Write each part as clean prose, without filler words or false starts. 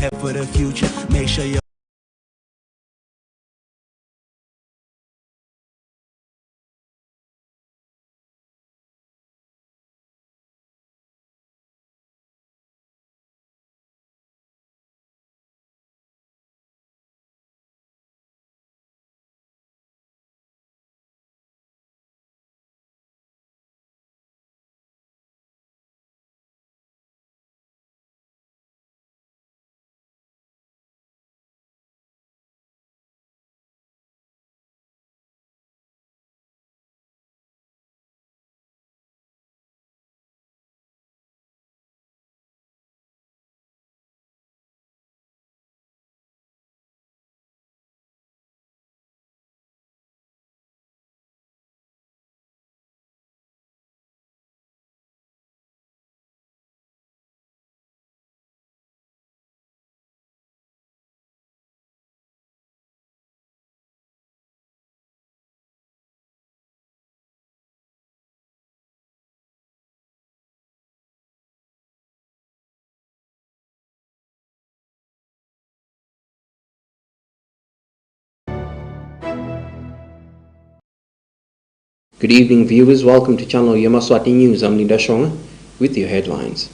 ahead for the future. Make sure you Good evening, viewers. Welcome to channel Yemaswati News. I'm Linda Shonga with your headlines.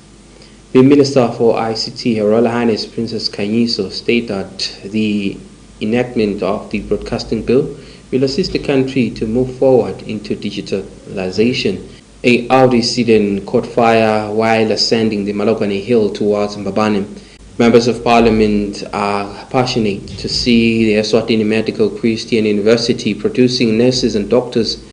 The Minister for ICT, Her Royal Highness Princess Kanyiso, stated that the enactment of the broadcasting bill will assist the country to move forward into digitalization. A Audi sedan caught fire while ascending the Malogany Hill towards Mbabane. Members of Parliament are passionate to see the ESWATINI Medical Christian University producing nurses and doctors.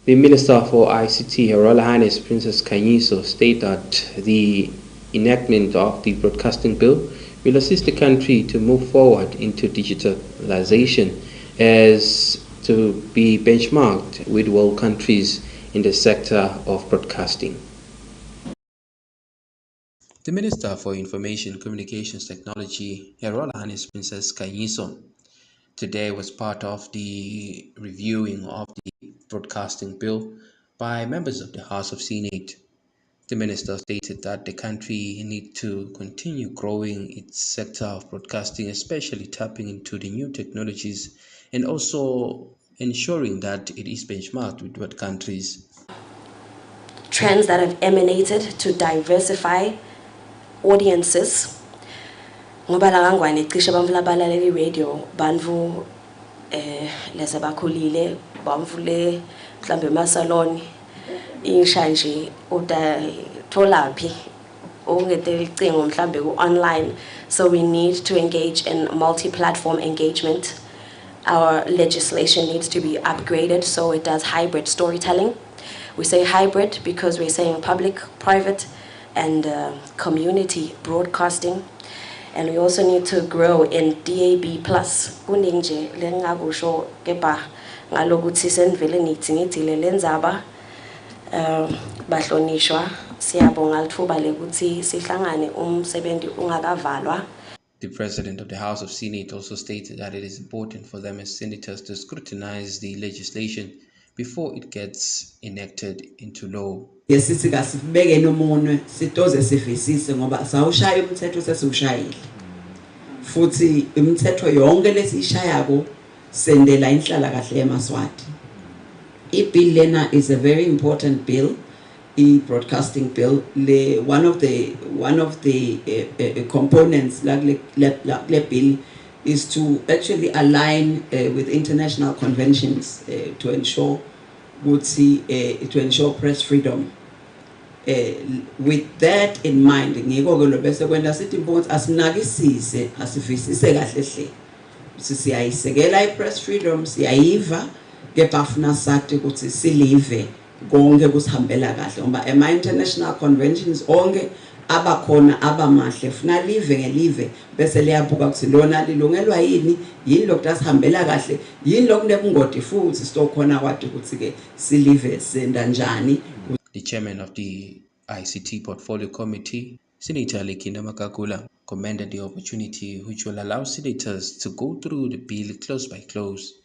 The Minister for ICT, Her Royal Highness Princess Kanyiso, stated that the enactment of the broadcasting bill will assist the country to move forward into digitalization as to be benchmarked with world countries in the sector of broadcasting. The Minister for Information Communications Technology, Her Royal Highness Princess Kanyiso, today was part of the reviewing of the broadcasting bill by members of the House of Senate. The minister stated that the country needs to continue growing its sector of broadcasting, especially tapping into the new technologies and also ensuring that it is benchmarked with what countries. Trends that have emanated to diversify audiences. Ngoba la ngangwane cishe bamvu labalaleli radio banvu lesabakhulile bamvule mhlambe emasaloni insha nje udatholaphi ongedela icingo mhlambe ku online, so we need to engage in multi-platform engagement. Our legislation needs to be upgraded so it does hybrid storytelling. We say hybrid because we're saying public, private and community broadcasting. And we also need to grow in DAB+. Kuninje lengakusho kepa ngalokuthi senivele nithi ngithi lenzaba bahlonishwa siyabonga lithuba lekuthi sihlangane umsebenzi ungakavalwa. The President of the House of Senate also stated that it is important for them as senators to scrutinize the legislation before it gets enacted into law. Yesithi kasibeke nomunwe sitoze sivisise ngoba sawushaya umthetho sesiushayile. Futhi imithetho yonke lesishayako sendela inhlala kahle eMaswati. I-bill lena is a very important bill, broadcasting bill. One of the components like the bill is to actually align with international conventions to ensure press freedom. With that in mind, ngiko ke lo bese kwenda sithi important asinakisise asivisise kahle hle. Siyayisekela i-press freedom siyayiva kepha funa sathi ukuthi silive konke kusihambela kahle ngoba ema international conventions onke abakhona abamahle funa live ngelive bese liyabuka ukuthi lona lilungelwa yini lokho asihambela kahle lokho nebungoti futhi sitokhona kwathi ukuthi ke silive senda njani. The chairman of the ICT Portfolio Committee, Senator Lekinda Makakula, commended the opportunity which will allow senators to go through the bill close by close.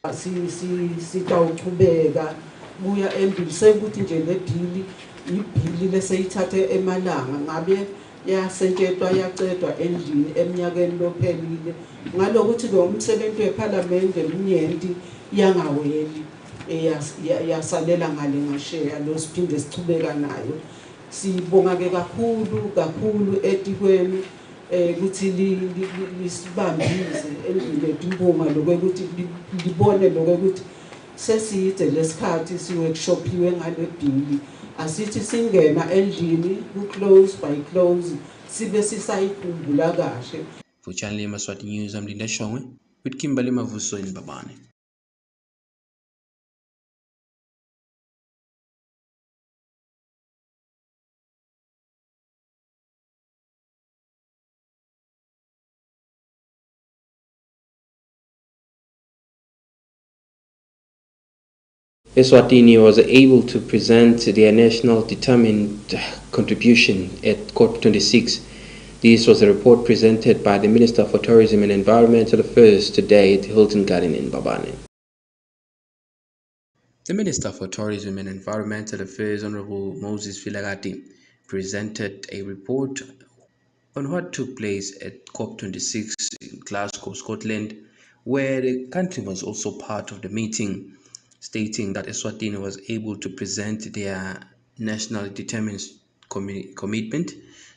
Sitawuchubeka kuya embili sekuthi nje le deal ibhili leseyithathe emalanga ngabe yasentetwa yacedwa endlini eminyakeni lophelile ngalokuthi lo umsebenzi weParliament eminyenti yangaweli yasalela ngale ngasheya lo siphinde sichubeka nayo sibonga ke kakhulu etikweni ukuthi lisibambise endlini etimbonga lokuthi libone lokuthi seside lesikhathi siworkshopiwe ngale bhili asithi singena endlini ku close by close sibe sisayikhumbula kahle. For Channel Yemaswati News, I'm Linda Shongwe with Kimberly Mavuso in Babane. ESWATINI was able to present their national determined contribution at COP26. This was a report presented by the Minister for Tourism and Environmental Affairs today at the Hilton Garden in Babane. The Minister for Tourism and Environmental Affairs, Honorable Moses Filagati, presented a report on what took place at COP26 in Glasgow, Scotland, where the country was also part of the meeting, stating that Eswatini was able to present their nationally determined commitment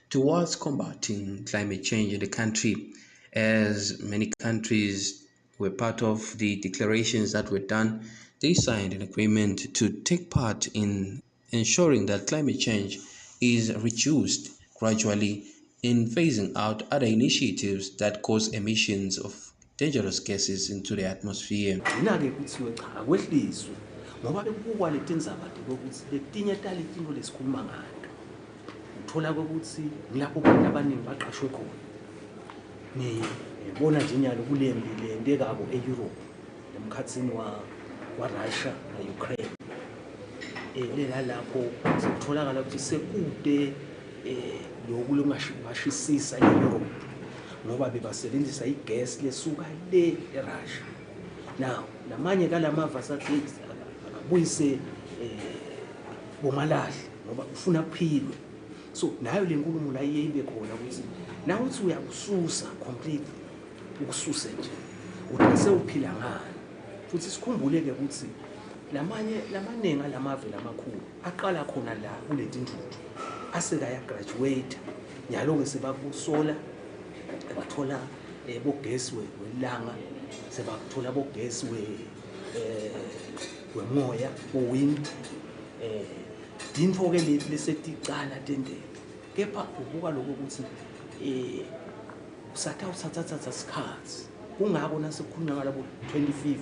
towards combating climate change in the country, as many countries were part of the declarations that were done. They signed an agreement to take part in ensuring that climate change is reduced gradually in phasing out other initiatives that cause emissions of dangerous gases into the atmosphere. Ngoba bekubukwa leti ndzaba ukuthi letinye talitinto lesikhuluma ngato uthola ukuthi ngilapho abantu abaningi baqashwe khona ngibona nje nyalo kulembi lente kabo eEurope emkhatsini wa Russia na Ukraine lela lapho sekutholakala ukuthi sekude lokulungashisisa eEurope ngoba bebasebenzisa igas lesuka le eRussia. Now namanye kalamava sathi buyise bomalahle ngoba ufuna kuphilwe, so nayo lenkulumo la iyibe khona ukuthi nawe uthi uyakususa completely ukususa nje uthi uphila ngani futhi sikhumbuleke ukuthi lamanengi alamave lamakhulu aqala khona la kuleti ntuthu aseka ya graduate nyalo ke sebakusola bathola bogesi welanga sebakuthola bogesi wemoya wind dinfo ke leseticala tendele kepha ubuka lokho ukuthi usathatha isikhathi kungako nasekukhulunywa ngalabo 2050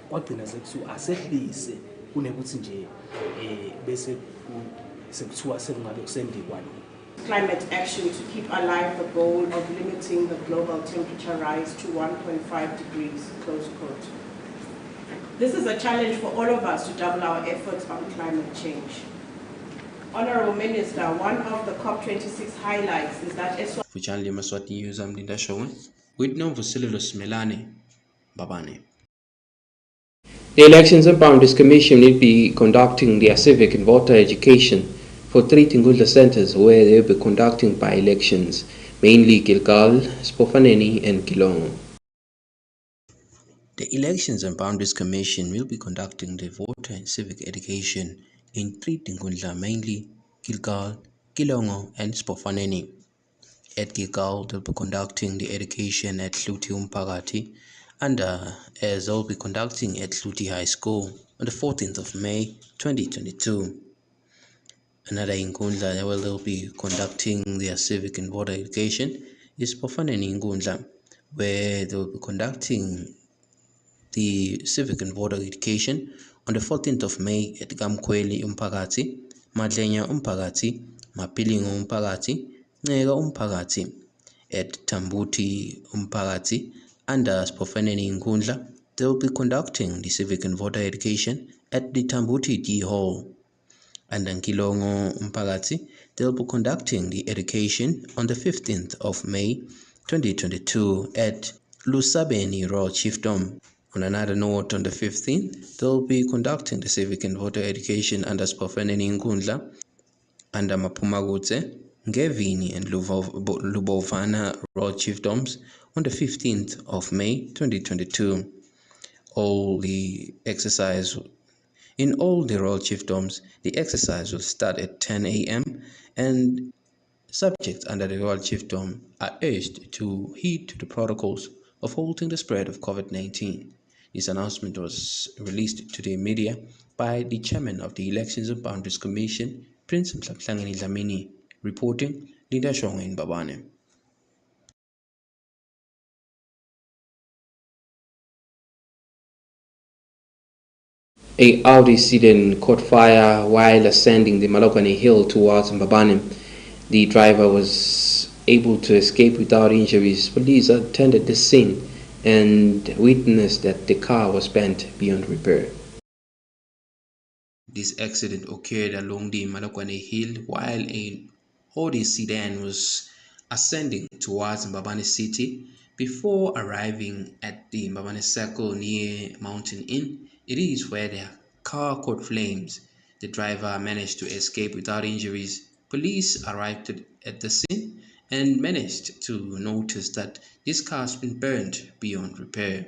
kwagcina sekuthiwa asehlise kunekuthi nje bese sekuthiwa sekungabe kusendikwane. Climate action to keep alive the goal of limiting the global temperature rise to 1.5 degrees, close quote. This is a challenge for all of us to double our efforts on climate change. Honorable Minister, one of the COP26 highlights is that For Channel Yemaswati News, I'm Linda Shongwe with Nomvusililo Smelane, Babane. The Elections and Boundaries Commission will be conducting their civic and voter education for 3 Tingudla centers where they will be conducting by-elections, mainly Gilgal, Spofaneni and Kilongo. The Elections and Boundaries Commission will be conducting the voter and civic education in 3 Tingudla, mainly Gilgal, Kilongo and Spofaneni. At Gilgal, they'll be conducting the education at Hluti Umpagati, and as they'll be conducting at Hluti High School on the 14th of May 2022. Another Nkundla where they'll be conducting their civic and voter education is Spofaneni Nkundla, where they'll be conducting the civic and voter education on the 14th of May at Gamkweli Umpagati, Madlenya Umpagati, Mapilingo Umpagati, Nega Umpagati, at Tambuti Umpagati, and Spofaneni Nkundla. They will be conducting the civic and voter education at the Tambuti D Hall. And in Kilongo Umpagati, they will be conducting the education on the 15th of May 2022 at Lusabeni Rural Chiefdom. On another note, on the 15th, they'll be conducting the civic and voter education under Spofeneni Nkundla, under Mapumagutse, Ngevini and Lubovana Rural Chiefdoms on the 15th of May 2022. In all the rural chiefdoms, the exercise will start at 10 a.m. and subjects under the royal chiefdom are urged to heed to the protocols of halting the spread of COVID-19. This announcement was released to the media by the chairman of the Elections and Boundaries Commission, Prince Mhlaphlangeni Dlamini, reporting Linda Shong in Babane. A Audi sedan caught fire while ascending the Malokwane hill towards Mbabane. The driver was able to escape without injuries. Police attended the scene and witnessed that the car was bent beyond repair. This accident occurred along the Malokwane hill while a Audi sedan was ascending towards Mbabane city before arriving at the Mbabane circle near Mountain Inn. It is where the car caught flames. The driver managed to escape without injuries. Police arrived at the scene and managed to notice that this car has been burned beyond repair.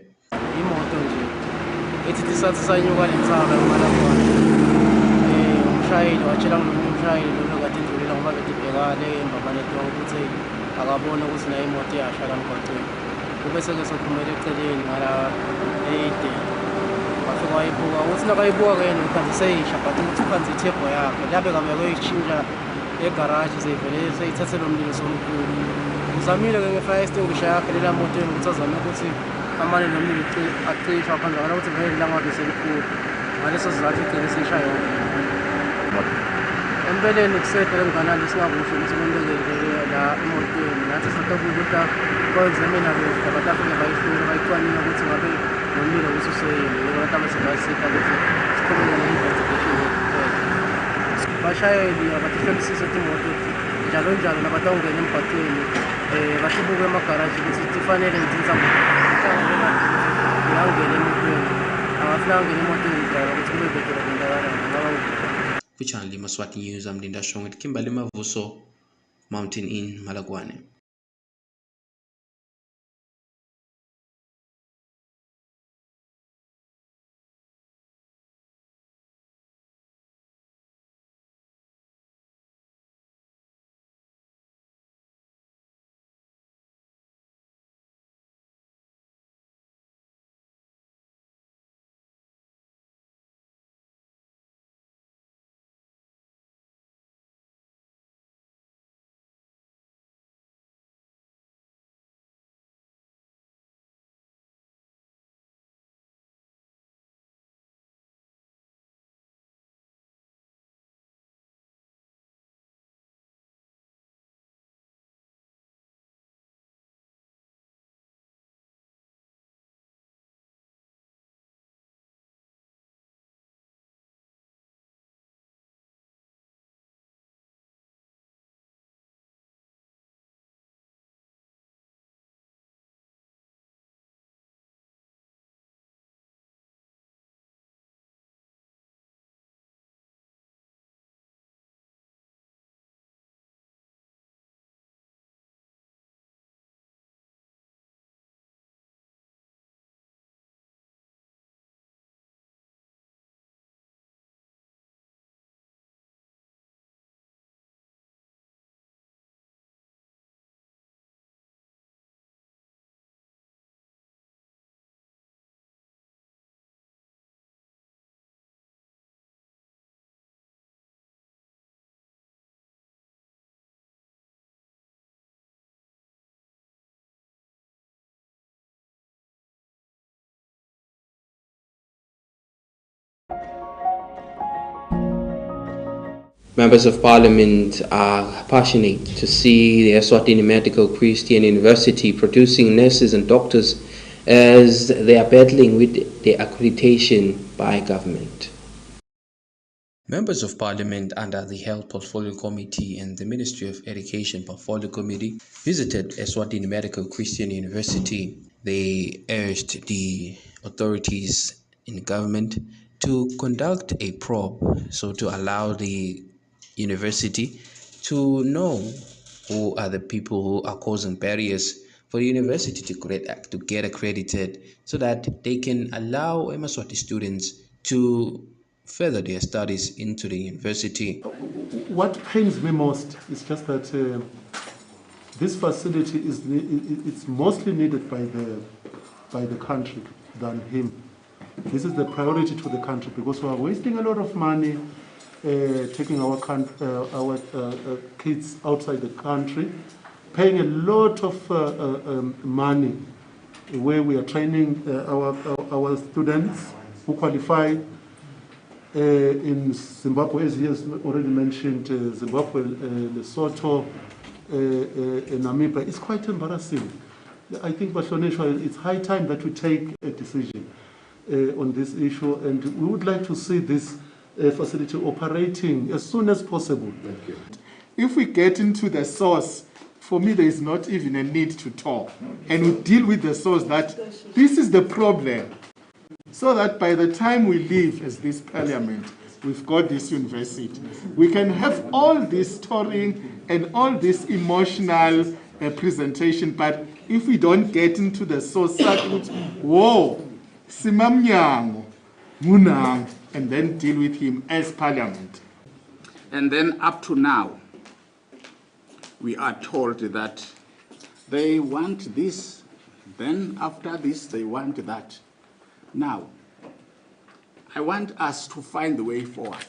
For Channel Yemaswati News, I'm Linda Shong at Kimberley Mavuso, Mountain Inn, Malagwane. Members of Parliament are passionate to see the ESWATINI Medical Christian University producing nurses and doctors as they are battling with the accreditation by government. Members of Parliament under the Health Portfolio Committee and the Ministry of Education Portfolio Committee visited Eswatini Medical Christian University. They urged the authorities in government to conduct a probe, so to allow the university to know who are the people who are causing barriers for the university to get accredited, so that they can allow Yemaswati students to further their studies into the university. What pains me most is just that this facility it's mostly needed by the country than him. This is the priority to the country, because we are wasting a lot of money taking our kids outside the country, paying a lot of money where we are training our students who qualify in Zimbabwe, as he has already mentioned, Zimbabwe, Lesotho, Namibia. It's quite embarrassing. I think, Bashoneshwa, it's high time that we take a decision on this issue, and we would like to see this facility operating as soon as possible. Thank you. If we get into the source, for me, there is not even a need to talk. And we deal with the source that this is the problem. So that by the time we leave as this parliament, we've got this university. We can have all this touring and all this emotional presentation, but if we don't get into the source, whoa, simamnyango, munang, and then deal with him as parliament. And then up to now, we are told that they want this, then after this, they want that. Now, I want us to find the way forward.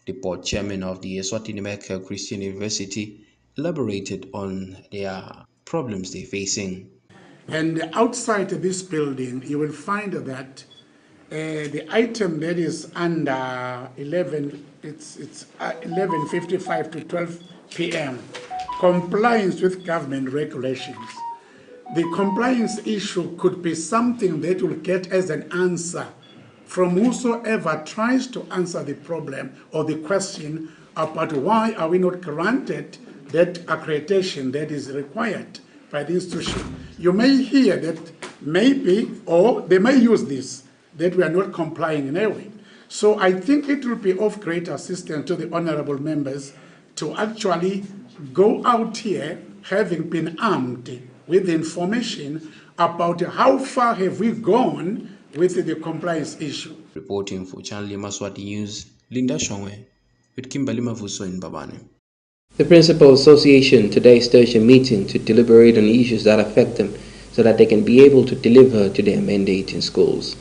The board chairman of the Eswatini Medical Christian University elaborated on their problems they're facing. And outside this building, you will find that the item that is under 11:55 to 12 p.m. compliance with government regulations. The compliance issue could be something that will get as an answer from whosoever tries to answer the problem or the question about why are we not granted that accreditation that is required by the institution. You may hear that maybe, or they may use this, that we are not complying in any way. So I think it will be of great assistance to the honorable members to actually go out here having been armed with information about how far have we gone with the compliance issue. Reporting for Channel Yemaswati News, Linda Shongwe with Kimberly Mavuso in Babane. The Principal Association today stirred a meeting to deliberate on issues that affect them so that they can be able to deliver to their mandate in schools.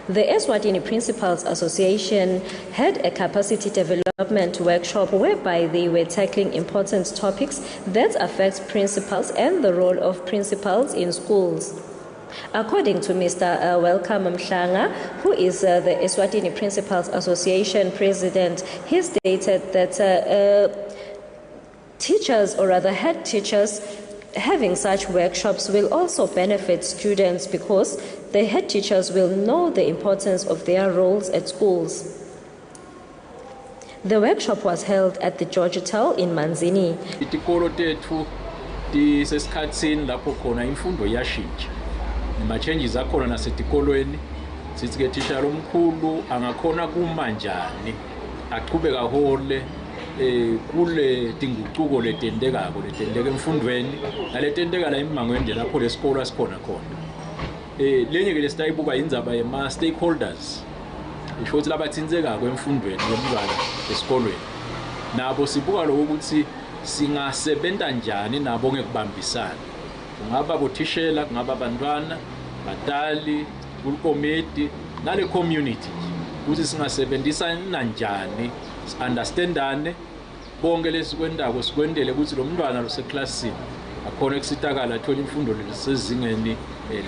The Eswatini Principals Association had a capacity development workshop whereby they were tackling important topics that affect principals and the role of principals in schools. According to Mr. Welcome Mhlanga, who is the Eswatini Principals Association president, he stated that teachers, or rather head teachers, having such workshops will also benefit students because the head teachers will know the importance of their roles at schools. The workshop was held at the George Hotel in Manzini. Itikolo tethu tisesikhatsini lapho khona imfundo yashintsha. Nama-changes akhona nasetikolweni. Sithi-ke tishara omkhulu angakhona kuma njani aqhubeka hole kule tinguquko letendeka emfundweni naletendeka la emangweni lapho lesikolo asikhona khona. Lenye ke lesitayibuka indzaba yema stakeholders. Isho ukuthi labathinzeka kwemfundweni yomntwana esikolweni. Nabo sibuka lokho ukuthi singasebenza njani nabo ngekubambisana. Kungaba bothishela, kungaba abantwana, badali, kulkomiti nale community. Ukuthi singasebenzisana njani, understandane bonke lesikwendako sikwendele ukuthi lo mntwana loseklasini akhona ukusitakala athola imfundo lesezingeni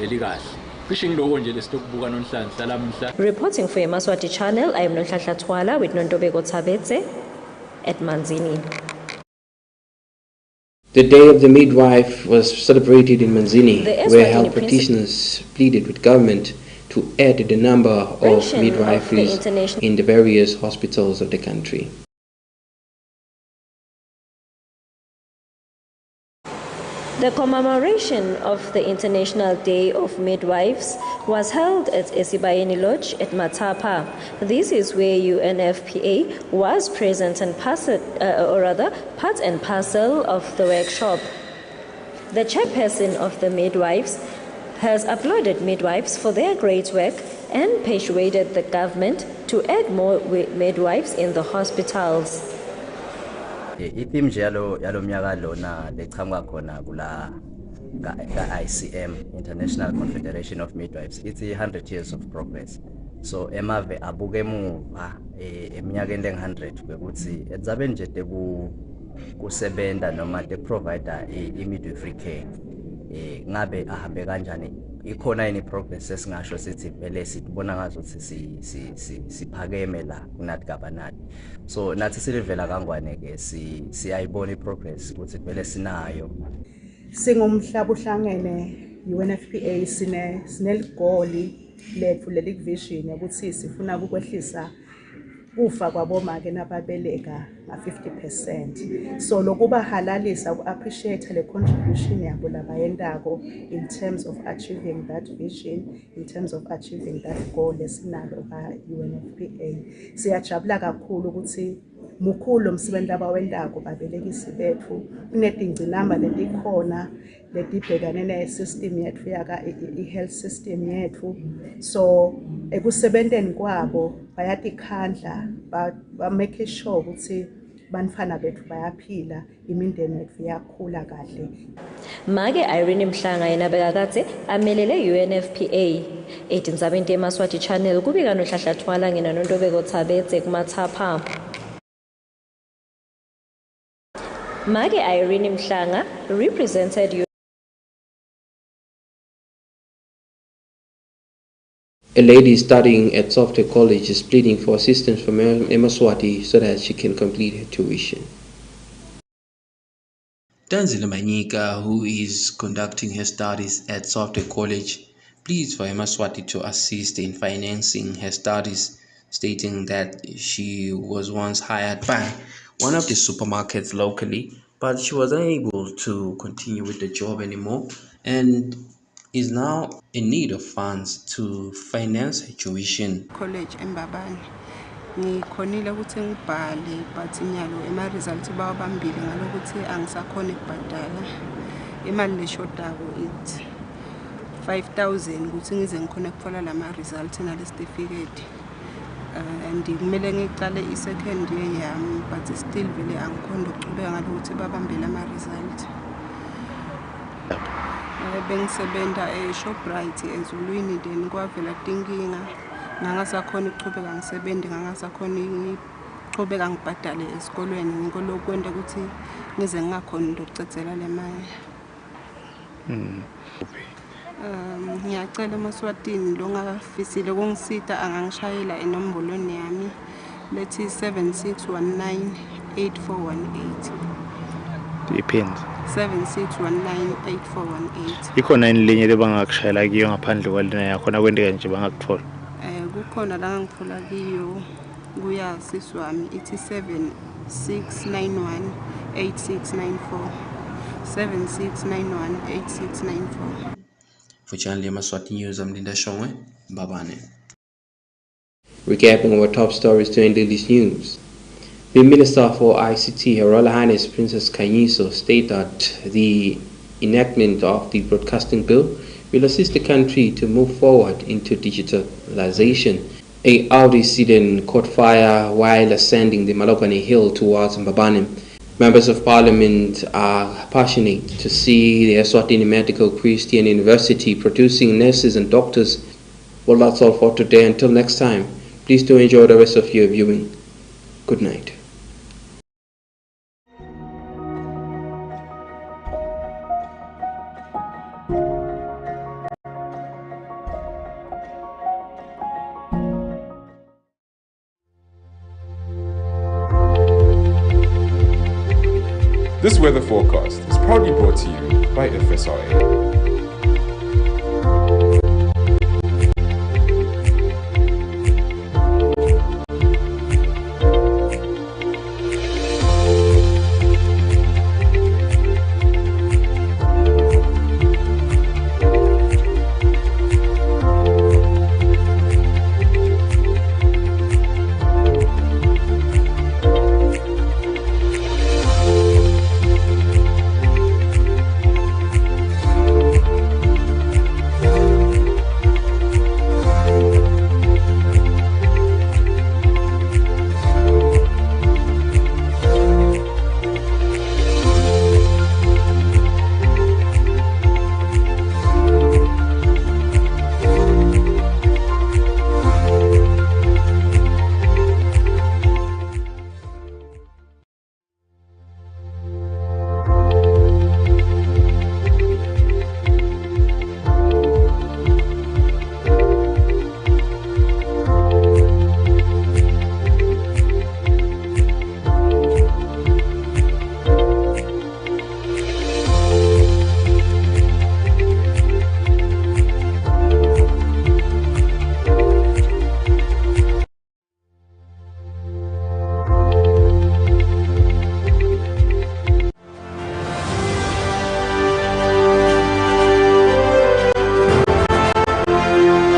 lelikahle. Reporting for Yemaswati Channel, I am Nonhlanhla Twala with Nontobeko Tabetse at Manzini. The Day of the Midwife was celebrated in Manzini, The where Eswatini health practitioners pleaded with government to add the number of midwiferys in the various hospitals of the country. The commemoration of the International Day of Midwives was held at Esibayeni Lodge at Matapa. This is where UNFPA was present and part and parcel of the workshop. The chairperson of the midwives has applauded midwives for their great work and persuaded the government to add more midwives in the hospitals. I-theme nje yalo mnyaka lona leqhamuka khona kula ICM, International Confederation of Midwives, it's 100 years of progress. So emave abuke emuva eminyakeni leng-100 kwekuthi edzabeni nje tekusebenta noma te-provider i-midwifery care ngabe ahambe kanjani, ikhona yini progress esingasho sithi vele sibona ngazuthi siphakeme la kunathi gabanati. So nathi silivela kangwane ke siyayibona iprogress ukuthi vele sinayo. Singumhlaba uhlangene UNFPA sineligoli lethu lelivision ukuthi sifuna ukwehlisa ufa kwabomake nababeleka nga-50%. So lokuba halalisa ku-appreciate le contribution yabo labayendako in terms of achieving that vision, in terms of achieving that goal esinalo ka-UNFPA. Siyajabula kakhulu ukuthi mukhulu msebenzi abawendako babelekisi bethu, kunedingcinamba letikhona letibhekane ne-system yethu i-health system yethu. So ekusebenteni kwabo bayatikhandla ba-make sure ukuthi banifana bethu bayaphila, imindeni yethu iyakhula kahle. Make Irene Mhlanga yena bekakade amelele UNFPA. Etindzabeni Yemaswati channel kubika nohlahlathwala ngena nontobeko Thabetse kumathapha. Make Irene Mhlanga represented you. A lady studying at Software College is pleading for assistance from Yemaswati so that she can complete her tuition. Tanzila Manyika, who is conducting her studies at Software College, pleads for Yemaswati to assist in financing her studies, stating that she was once hired by one of the supermarkets locally, but she was unable to continue with the job anymore and is now in need of funds to finance her tuition. College embabane ngikhonile ukuthi ngibhale but inyalo ema-results bawabambile ngalokuthi angisakhona ukubhadala imali leshodako it 5,000 ukuthi ngize ngikhona ukuthola lama-results nalesitifiketi and kumele ngiqale i-second year yami but still vele angikhona ukuchubeka ngalokuthi babambele ama-results. Bengisebenza eShoprite eZulwini then kwavela tinkinga ngangasakhona ukuchubeka ngisebenze ngangasakhona ukuchubeka ngibhadale esikolweni ngikolokwenda ukuthi ngize ngingakhona ukucedzela le mali. Ngiyacela eMaswatini lo ngafisile ukungisita angangishayela enombolweni yami lethi 76198418. Depends. 76198418. Ikhona yini linye lebangakushayela kiyo ngaphandle kwalena yakhona kwendeka nje bangakuthola? Kukhona la ngithola kiyo kuya sisi wami ithi 76918694. 76918694. For Channel Yemaswati News, I'm Linda Shongwe, Mbabane. Recapping our top stories during this news. The Minister for ICT, Her Royal Highness Princess Kanyiso, stated that the enactment of the broadcasting bill will assist the country to move forward into digitalization. A Audi sedan caught fire while ascending the Malokwane Hill towards Mbabane. Members of Parliament are passionate to see the Eswatini Medical Christian University producing nurses and doctors. Well, that's all for today. Until next time, please do enjoy the rest of your viewing. Good night. This weather forecast is proudly brought to you by FSRA.